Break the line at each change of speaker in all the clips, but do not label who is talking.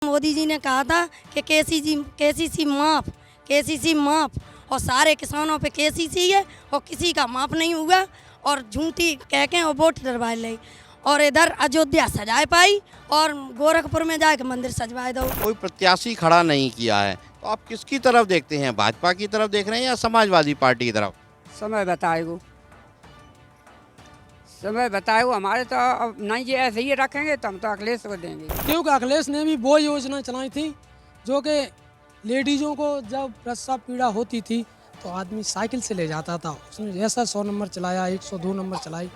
मोदी जी ने कहा था कि केसीसी माफ और सारे किसानों पे केसीसी है और किसी का माफ नहीं हुआ और झूठी कह के और वोट डरवा ली और इधर अयोध्या सजाए पाई और गोरखपुर में जाके मंदिर सजवाए दो।
कोई प्रत्याशी खड़ा नहीं किया है, तो आप किसकी तरफ देखते हैं? भाजपा की तरफ देख रहे हैं या समाजवादी पार्टी की तरफ?
समय बताएगो, समय बताएगो। हमारे तो अब नहीं, ये ऐसे ही रखेंगे तो हम तो अखिलेश को देंगे।
क्योंकि अखिलेश ने भी वो योजना चलाई थी जो कि लेडीज़ों को जब प्रसव पीड़ा होती थी तो आदमी साइकिल से ले जाता था। उसने जैसा 100 नंबर चलाया, 102 नंबर चलाई,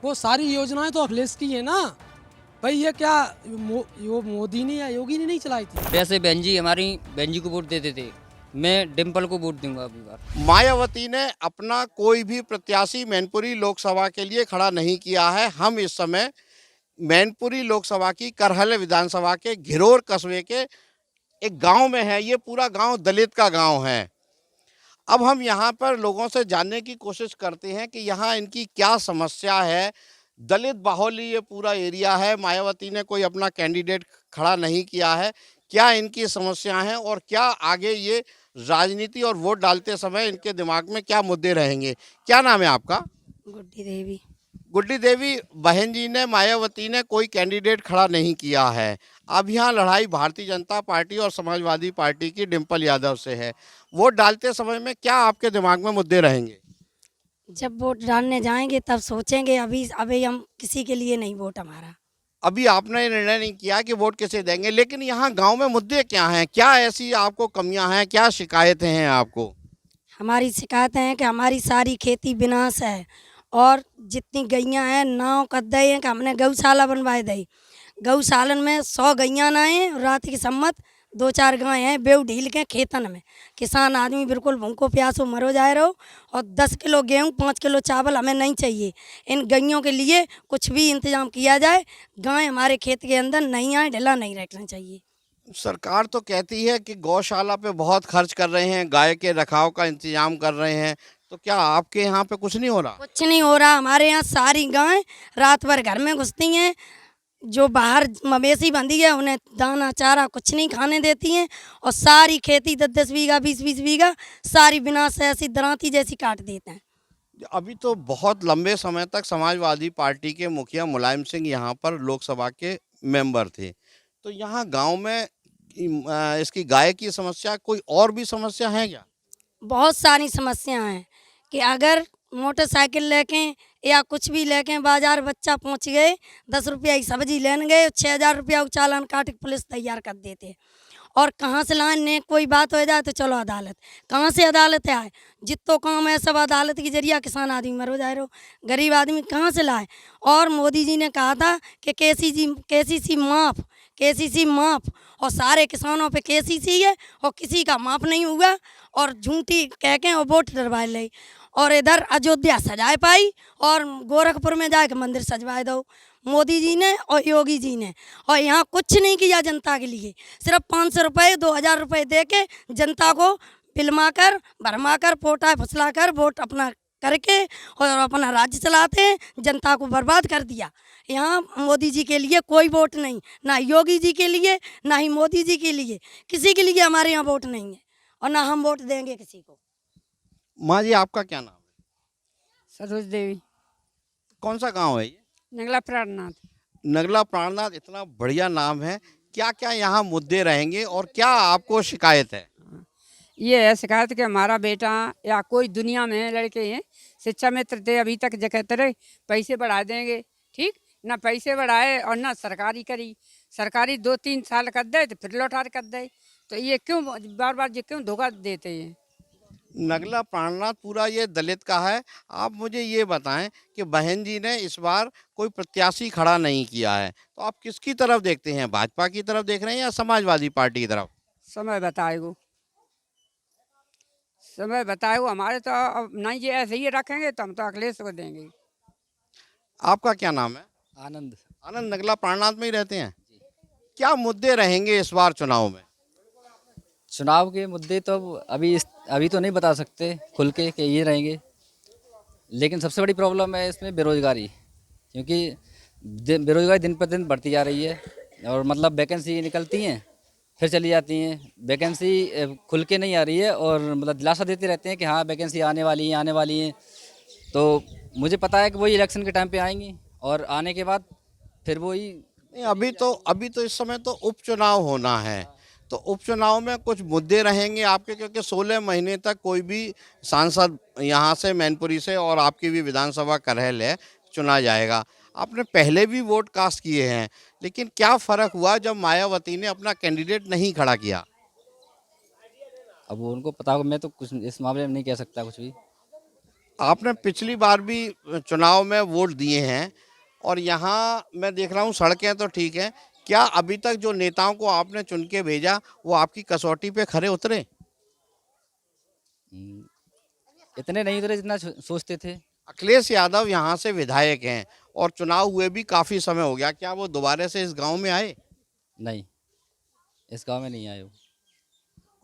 वो सारी योजनाएं तो अखिलेश की है ना भाई। ये क्या वो मोदी ने या योगी ने नहीं चलाई थी।
वैसे बहन जी को वोट देते थे, मैं डिम्पल को वोट दूंगा अभी बार।
मायावती ने अपना कोई भी प्रत्याशी मैनपुरी लोकसभा के लिए खड़ा नहीं किया है। हम इस समय मैनपुरी लोकसभा की करहल विधानसभा के घिरोर कस्बे के एक गांव में है। ये पूरा गांव दलित का गांव है। अब हम यहाँ पर लोगों से जानने की कोशिश करते हैं कि यहाँ इनकी क्या समस्या है। दलित बाहुल्य ये पूरा एरिया है। मायावती ने कोई अपना कैंडिडेट खड़ा नहीं किया है। क्या इनकी समस्याएं हैं और क्या आगे ये राजनीति और वोट डालते समय इनके दिमाग में क्या मुद्दे रहेंगे? क्या नाम है आपका?
गुड्डी देवी।
गुड्डी देवी, बहन जी ने, मायावती ने कोई कैंडिडेट खड़ा नहीं किया है। अब यहाँ लड़ाई भारतीय जनता पार्टी और समाजवादी पार्टी की डिम्पल यादव से है। वोट डालते समय में क्या आपके दिमाग में मुद्दे रहेंगे?
जब वोट डालने जाएंगे तब सोचेंगे, अभी हम किसी के लिए नहीं वोट हमारा।
अभी आपने निर्णय नहीं किया कि वोट किसे देंगे, लेकिन यहाँ गांव में मुद्दे क्या हैं? क्या ऐसी आपको कमियां हैं? क्या शिकायतें हैं आपको?
हमारी शिकायतें हैं कि हमारी सारी खेती विनाश है और जितनी गैयां हैं नाव कर दे हैं कि हमने गौशाला बनवाए दी। गौशालन में 100 गैयां ना हैं, रात की सम्मत 2-4 गाय हैं बेव ढील के खेतन में। किसान आदमी बिल्कुल भूखो प्यासो मरो जाए रहो और 10 किलो गेहूँ 5 किलो चावल हमें नहीं चाहिए। इन गैयों के लिए कुछ भी इंतजाम किया जाए। गाय हमारे खेत के अंदर नहीं आए, ढिला नहीं रखना चाहिए।
सरकार तो कहती है कि गौशाला पे बहुत खर्च कर रहे हैं, गाय के रखाव का इंतजाम कर रहे हैं, तो क्या आपके यहाँ पे कुछ नहीं हो रहा?
कुछ नहीं हो रहा। हमारे यहाँ सारी गाय रात भर घर में घुसती हैं। जो बाहर मवेशी बंधी है उन्हें दाना चारा कुछ नहीं खाने देती हैं और सारी खेती 10-10 बीघा 20-20 बीघा सारी विनाश ऐसी दरांती जैसी काट देते हैं।
अभी तो बहुत लंबे समय तक समाजवादी पार्टी के मुखिया मुलायम सिंह यहाँ पर लोकसभा के मेंबर थे, तो यहाँ गांव में इसकी गाय की समस्या, कोई और भी समस्या है क्या?
बहुत सारी समस्याएं हैं कि अगर मोटरसाइकिल लेके या कुछ भी लेके बाजार बच्चा पहुंच गए, 10 रुपया की सब्जी लेने गए, 6,000 रुपया चालान काट के पुलिस तैयार कर देते हैं। और कहाँ से लाने, कोई बात हो जाए तो चलो अदालत। कहाँ से अदालत आए? जितो काम है सब अदालत के जरिए किसान आदमी मरो जाए रहो, गरीब आदमी कहाँ से लाए? और मोदी जी ने कहा था कि केसीसी माफ और सारे किसानों पे केसीसी है और किसी का माफ नहीं हुआ और झूठी कह के और वोट डरवा ली और इधर अयोध्या सजाए पाई और गोरखपुर में जाके मंदिर सजवाए दो मोदी जी ने और योगी जी ने। और यहाँ कुछ नहीं किया जनता के लिए। सिर्फ 500 रुपये 2,000 रुपये दे के जनता को पिलमा कर भरमा कर पोटा फसला कर वोट अपना करके और अपना राज्य चलाते हैं। जनता को बर्बाद कर दिया। यहाँ मोदी जी के लिए कोई वोट नहीं, ना योगी जी के लिए ना ही मोदी जी के लिए, किसी के लिए हमारे यहाँ वोट नहीं है और ना हम वोट देंगे किसी को।
माँ जी, आपका क्या नाम है?
सरोज देवी।
कौन सा गांव है ये?
नगला प्राणनाथ।
नगला प्राणनाथ, इतना बढ़िया नाम है। क्या क्या यहाँ मुद्दे रहेंगे और क्या आपको शिकायत है?
ये है शिकायत कि हमारा बेटा या कोई दुनिया में लड़के हैं शिक्षा मित्र थे, अभी तक कहते रहे पैसे बढ़ा देंगे, ठीक ना पैसे बढ़ाए और ना सरकारी करी। सरकारी 2-3 साल कर दे तो फिर लौटार कर दे, तो ये क्यों बार बार ये क्यों धोखा देते हैं?
नगला प्राणनाथ पूरा ये दलित का है। आप मुझे ये बताएं कि बहन जी ने इस बार कोई प्रत्याशी खड़ा नहीं किया है, तो आप किसकी तरफ देखते हैं? भाजपा की तरफ देख रहे हैं या समाजवादी पार्टी की तरफ?
समय बताएगो, समय बताएगो। हमारे तो अब नहीं, ये ऐसे ही रखेंगे तो हम तो अखिलेश को देंगे।
आपका क्या नाम है?
आनंद।
आनंद, नगला प्राणनाथ में ही रहते हैं। क्या मुद्दे रहेंगे इस बार चुनाव में?
चुनाव के मुद्दे तो अभी तो नहीं बता सकते खुल के कि ये रहेंगे, लेकिन सबसे बड़ी प्रॉब्लम है इसमें बेरोजगारी, क्योंकि बेरोजगारी दिन पर दिन बढ़ती जा रही है और मतलब वैकेंसी निकलती हैं फिर चली जाती हैं। वैकेंसी खुल के नहीं आ रही है और मतलब दिलासा देते रहते हैं कि हाँ वैकेंसी आने वाली है, आने वाली है। तो मुझे पता है कि वही इलेक्शन के टाइम पे आएंगी और आने के बाद फिर वही।
नहीं, अभी तो इस समय तो उपचुनाव होना है, तो उपचुनाव में कुछ मुद्दे रहेंगे आपके, क्योंकि 16 महीने तक कोई भी सांसद यहाँ से मैनपुरी से, और आपकी भी विधानसभा करहल है, चुना जाएगा। आपने पहले भी वोट कास्ट किए हैं, लेकिन क्या फ़र्क हुआ जब मायावती ने अपना कैंडिडेट नहीं खड़ा किया?
अब वो उनको पता होगा, मैं तो कुछ इस मामले में नहीं कह सकता कुछ भी।
आपने पिछली बार भी चुनाव में वोट दिए हैं, और यहाँ मैं देख रहा हूँ सड़कें तो ठीक हैं, क्या अभी तक जो नेताओं को आपने चुन के भेजा वो आपकी कसौटी पे खरे उतरे?
हम्म, इतने नहीं उतरे जितना सोचते थे।
अखिलेश यादव यहाँ से विधायक हैं और चुनाव हुए भी काफ़ी समय हो गया, क्या वो दोबारा से इस गांव में आए?
नहीं, इस गांव में नहीं आए वो।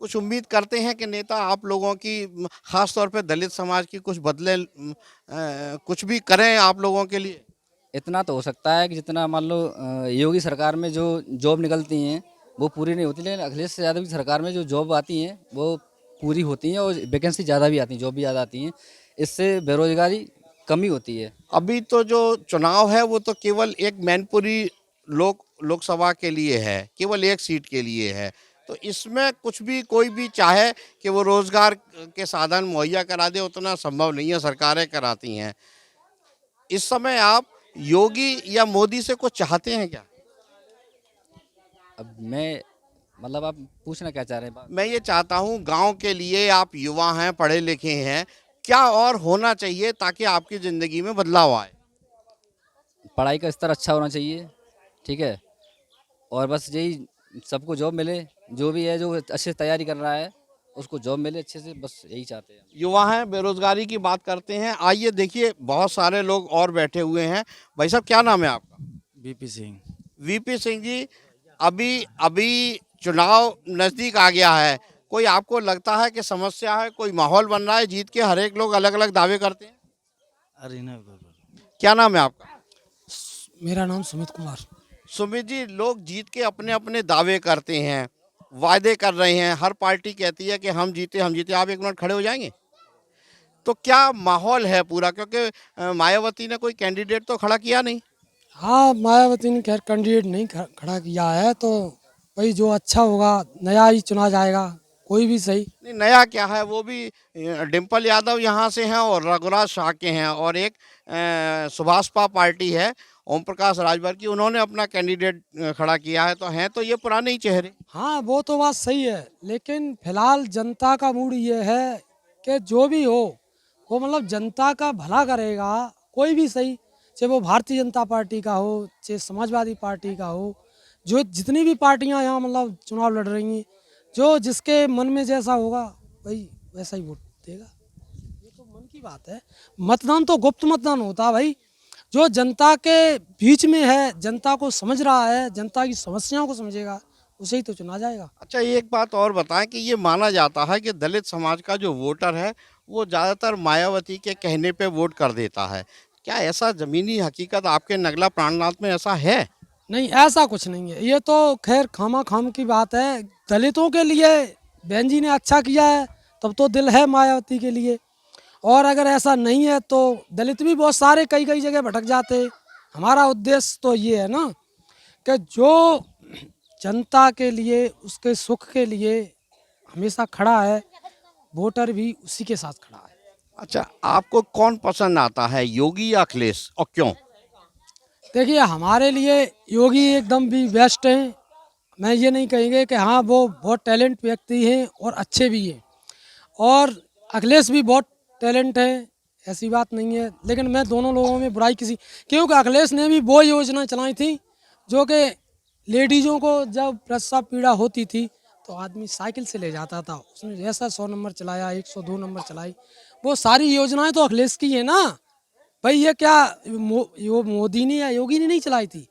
कुछ उम्मीद करते हैं कि नेता आप लोगों की, खास तौर पे दलित समाज की, कुछ बदले, कुछ भी करें आप लोगों के लिए?
इतना तो हो सकता है कि जितना मान लो योगी सरकार में जो जॉब निकलती हैं वो पूरी नहीं होती, लेकिन अखिलेश यादव की सरकार में जो जॉब आती हैं वो पूरी होती हैं और वैकेंसी ज़्यादा भी आती हैं, जॉब भी ज़्यादा आती हैं। इससे बेरोजगारी कमी होती है।
अभी तो जो चुनाव है वो तो केवल एक मैनपुरी लोकसभा के लिए है, केवल एक सीट के लिए है, तो इसमें कुछ भी कोई भी चाहे कि वो रोजगार के साधन मुहैया करा दे, उतना संभव नहीं है, सरकारें कराती हैं। इस समय आप योगी या मोदी से कुछ चाहते हैं क्या?
अब मैं मतलब आप पूछना क्या चाह रहे हैं बात?
मैं ये चाहता हूँ, गांव के लिए आप युवा हैं, पढ़े लिखे हैं, क्या और होना चाहिए ताकि आपकी ज़िंदगी में बदलाव आए?
पढ़ाई का स्तर अच्छा होना चाहिए, ठीक है, और बस यही, सबको जॉब मिले, जो भी है जो अच्छे से तैयारी कर रहा है उसको जॉब मिले अच्छे से, बस यही चाहते हैं।
युवा हैं, बेरोजगारी की बात करते हैं। आइए देखिए, बहुत सारे लोग और बैठे हुए हैं। भाई साहब, क्या नाम है आपका?
बीपी सिंह।
वीपी सिंह जी, अभी अभी चुनाव नज़दीक आ गया है, कोई आपको लगता है कि समस्या है, कोई माहौल बन रहा है जीत के? हर एक लोग अलग अलग दावे करते हैं।
अरे ना,
क्या नाम है आपका?
मेरा नाम सुमित कुमार।
सुमित जी, लोग जीत के अपने अपने दावे करते हैं, वादे कर रहे हैं, हर पार्टी कहती है कि हम जीते हम जीते। आप एक मिनट खड़े हो जाएंगे? तो क्या माहौल है पूरा, क्योंकि मायावती ने कोई कैंडिडेट तो खड़ा किया नहीं?
हाँ, मायावती ने खैर कैंडिडेट नहीं खड़ा किया है, तो भाई जो अच्छा होगा नया ही चुना जाएगा, कोई भी सही।
नहीं, नया क्या है, वो भी डिम्पल यादव यहाँ से हैं और रघुराज शाह के हैं, और एक सुभाषपा पार्टी है ओम प्रकाश राजभर की, उन्होंने अपना कैंडिडेट खड़ा किया है, तो हैं तो ये पुराने ही चेहरे।
हाँ, वो तो बात सही है, लेकिन फिलहाल जनता का मूड ये है कि जो भी हो वो मतलब जनता का भला करेगा, कोई भी सही, चाहे वो भारतीय जनता पार्टी का हो, चाहे समाजवादी पार्टी का हो, जो जितनी भी पार्टियां यहाँ मतलब चुनाव लड़ रही हैं, जो जिसके मन में जैसा होगा भाई वैसा ही वोट देगा। ये तो मन की बात है। मतदान तो गुप्त मतदान होता है भाई, जो जनता के बीच में है, जनता को समझ रहा है, जनता की समस्याओं को समझेगा, उसे ही तो चुना जाएगा।
अच्छा, एक बात और बताएं कि ये माना जाता है कि दलित समाज का जो वोटर है वो ज़्यादातर मायावती के कहने पे वोट कर देता है, क्या ऐसा ज़मीनी हकीकत आपके नगला प्राणनाथ में ऐसा है?
नहीं, ऐसा कुछ नहीं है, ये तो खैर खामा खाम की बात है। दलितों के लिए बहन जी ने अच्छा किया है, तब तो दिल है मायावती के लिए, और अगर ऐसा नहीं है तो दलित भी बहुत सारे कई कई जगह भटक जाते। हमारा उद्देश्य तो ये है ना कि जो जनता के लिए, उसके सुख के लिए हमेशा खड़ा है, वोटर भी उसी के साथ खड़ा है।
अच्छा, आपको कौन पसंद आता है, योगी या अखिलेश, और क्यों?
देखिए, हमारे लिए योगी एकदम भी बेस्ट हैं। मैं ये नहीं कहेंगे कि हाँ वो बहुत टैलेंट व्यक्ति हैं और अच्छे भी हैं, और अखिलेश भी बहुत टैलेंट है, ऐसी बात नहीं है, लेकिन मैं दोनों लोगों में बुराई किसी, क्योंकि अखिलेश ने भी वो योजना चलाई थी जो कि लेडीज़ों को जब प्रसव पीड़ा होती थी तो आदमी साइकिल से ले जाता था, उसने जैसा 100 नंबर चलाया, 102 नंबर चलाई, वो सारी योजनाएं तो अखिलेश की है ना भाई। ये क्या वो मोदी ने या योगी ने नहीं चलाई थी?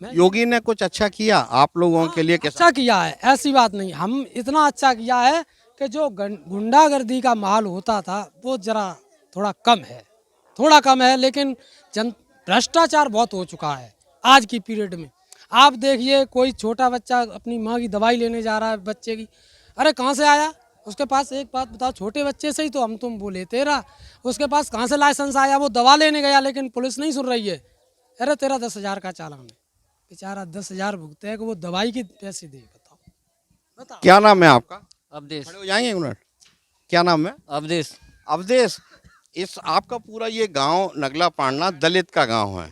योगी ने कुछ अच्छा किया आप लोगों के लिए? कैसा
अच्छा किया है, ऐसी बात नहीं, हम इतना अच्छा किया है कि जो गुंडागर्दी का माहौल होता था वो जरा थोड़ा कम है, लेकिन भ्रष्टाचार बहुत हो चुका है आज की पीरियड में। आप देखिए कोई छोटा बच्चा अपनी माँ की दवाई लेने जा रहा है बच्चे की, अरे कहाँ से आया, उसके पास एक बात बताओ, छोटे बच्चे से ही तो हम तुम वो लेते रहा, उसके पास कहाँ से लाइसेंस आया, वो दवा लेने गया लेकिन पुलिस नहीं सुन रही है, अरे तेरा 10,000 का चालान है, बेचारा 10,000 भुगते है कि वो दवाई के पैसे दे। बताओ
क्या नाम है आपका?
अवधेश।
खड़े हो जाएंगे एक मिनट। क्या नाम है?
अवधेश।
अवधेश, इस आपका पूरा ये गांव नगला पांडना दलित का गांव है,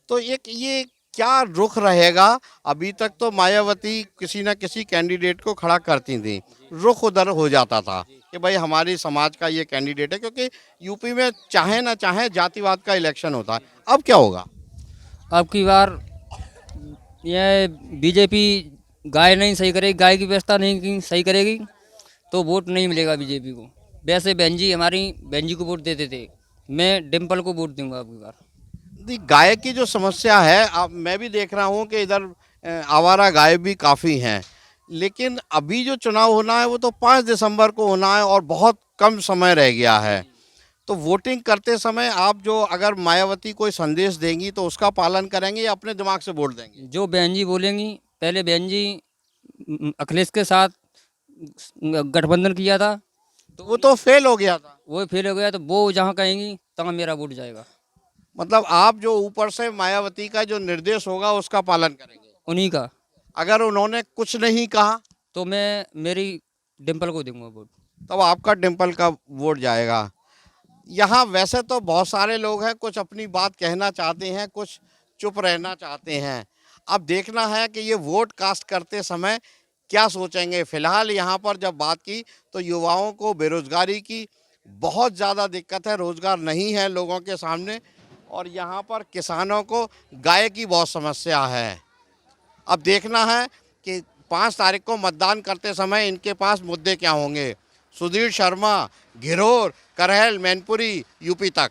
तो एक ये क्या रुख रहेगा? अभी तक तो मायावती किसी न किसी कैंडिडेट को खड़ा करती थी, रुख उधर हो जाता था कि भाई हमारी समाज का ये कैंडिडेट है, क्योंकि यूपी में चाहे ना चाहे जातिवाद का इलेक्शन होता है। अब क्या होगा?
अब की बार यह बीजेपी गाय नहीं सही करेगी, गाय की व्यवस्था नहीं सही करेगी तो वोट नहीं मिलेगा बीजेपी को। वैसे बहन जी हमारी बहन जी को वोट देते थे, मैं डिम्पल को वोट दूंगा अब की बार।
गाय की जो समस्या है, अब मैं भी देख रहा हूँ कि इधर आवारा गाय भी काफ़ी हैं, लेकिन अभी जो चुनाव होना है वो तो 5 दिसंबर को होना है और बहुत कम समय रह गया है। तो वोटिंग करते समय आप जो अगर मायावती कोई संदेश देंगी तो उसका पालन करेंगे या अपने दिमाग से वोट देंगे?
जो बहन जी बोलेंगी, पहले बहन जी अखिलेश के साथ गठबंधन किया था
तो वो तो फेल हो गया था।
वो फेल हो गया, तो वो जहाँ कहेंगी तहाँ मेरा वोट जाएगा।
मतलब आप जो ऊपर से मायावती का जो निर्देश होगा उसका पालन करेंगे?
उन्हीं का।
अगर उन्होंने कुछ नहीं कहा
तो मैं मेरी डिम्पल को दूंगा वोट।
तब आपका डिम्पल का वोट जाएगा। यहाँ वैसे तो बहुत सारे लोग हैं, कुछ अपनी बात कहना चाहते हैं, कुछ चुप रहना चाहते हैं। अब देखना है कि ये वोट कास्ट करते समय क्या सोचेंगे। फिलहाल यहाँ पर जब बात की तो युवाओं को बेरोजगारी की बहुत ज़्यादा दिक्कत है, रोजगार नहीं है लोगों के सामने, और यहाँ पर किसानों को गाय की बहुत समस्या है। अब देखना है कि 5 तारीख को मतदान करते समय इनके पास मुद्दे क्या होंगे। सुधीर शर्मा, घिरोर, करहल, मैनपुरी, यूपी तक।